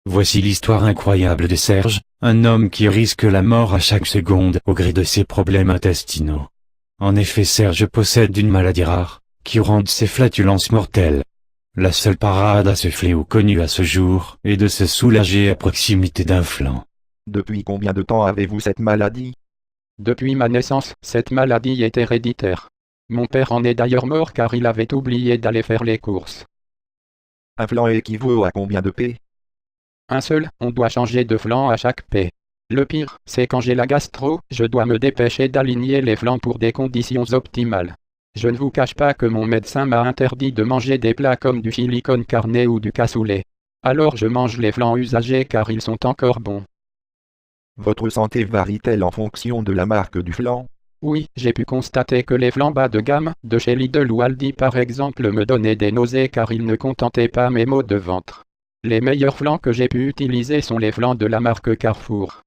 Voici l'histoire incroyable de Serge, un homme qui risque la mort à chaque seconde au gré de ses problèmes intestinaux. En effet, Serge possède une maladie rare, qui rend ses flatulences mortelles. La seule parade à ce fléau connu à ce jour est de se soulager à proximité d'un flanc. Depuis combien de temps avez-vous cette maladie? Depuis ma naissance, cette maladie est héréditaire. Mon père en est d'ailleurs mort car il avait oublié d'aller faire les courses. Un flanc équivaut à combien de P? Un seul, on doit changer de flanc à chaque P. Le pire, c'est quand j'ai la gastro, je dois me dépêcher d'aligner les flancs pour des conditions optimales. Je ne vous cache pas que mon médecin m'a interdit de manger des plats comme du chili con carne ou du cassoulet. Alors je mange les flancs usagés car ils sont encore bons. Votre santé varie-t-elle en fonction de la marque du flanc? Oui, j'ai pu constater que les flancs bas de gamme, de chez Lidl ou Aldi par exemple me donnaient des nausées car ils ne contentaient pas mes maux de ventre. Les meilleurs flancs que j'ai pu utiliser sont les flancs de la marque Carrefour.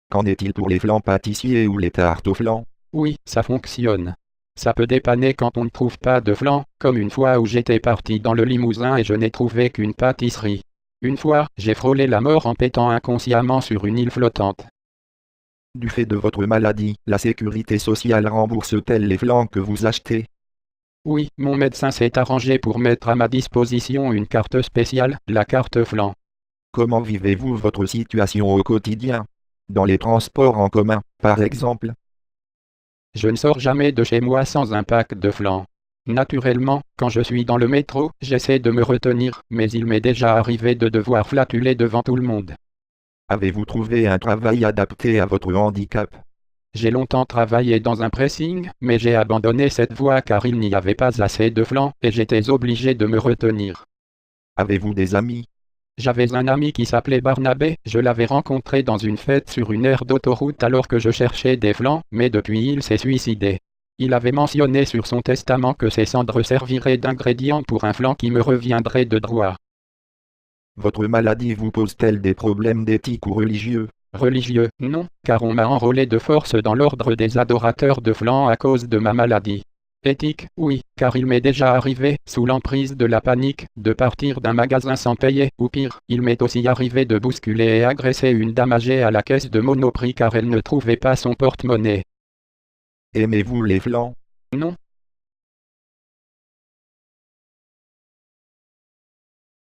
Qu'en est-il pour les flancs pâtissiers ou les tartes aux flancs? Oui, ça fonctionne. Ça peut dépanner quand on ne trouve pas de flanc, comme une fois où j'étais parti dans le Limousin et je n'ai trouvé qu'une pâtisserie. Une fois, j'ai frôlé la mort en pétant inconsciemment sur une île flottante. Du fait de votre maladie, la sécurité sociale rembourse-t-elle les flancs que vous achetez? Oui, mon médecin s'est arrangé pour mettre à ma disposition une carte spéciale, la carte flanc. Comment vivez-vous votre situation au quotidien? Dans les transports en commun, par exemple? Je ne sors jamais de chez moi sans un pack de flanc. Naturellement, quand je suis dans le métro, j'essaie de me retenir, mais il m'est déjà arrivé de devoir flatuler devant tout le monde. Avez-vous trouvé un travail adapté à votre handicap? J'ai longtemps travaillé dans un pressing, mais j'ai abandonné cette voie car il n'y avait pas assez de flanc et j'étais obligé de me retenir. Avez-vous des amis? J'avais un ami qui s'appelait Barnabé, je l'avais rencontré dans une fête sur une aire d'autoroute alors que je cherchais des flancs, mais depuis il s'est suicidé. Il avait mentionné sur son testament que ses cendres serviraient d'ingrédients pour un flanc qui me reviendrait de droit. Votre maladie vous pose-t-elle des problèmes d'éthique ou religieux? Religieux, non, car on m'a enrôlé de force dans l'ordre des adorateurs de flanc à cause de ma maladie. Éthique, oui, car il m'est déjà arrivé, sous l'emprise de la panique, de partir d'un magasin sans payer, ou pire, il m'est aussi arrivé de bousculer et agresser une dame âgée à la caisse de Monoprix car elle ne trouvait pas son porte-monnaie. Aimez-vous les flancs? Non,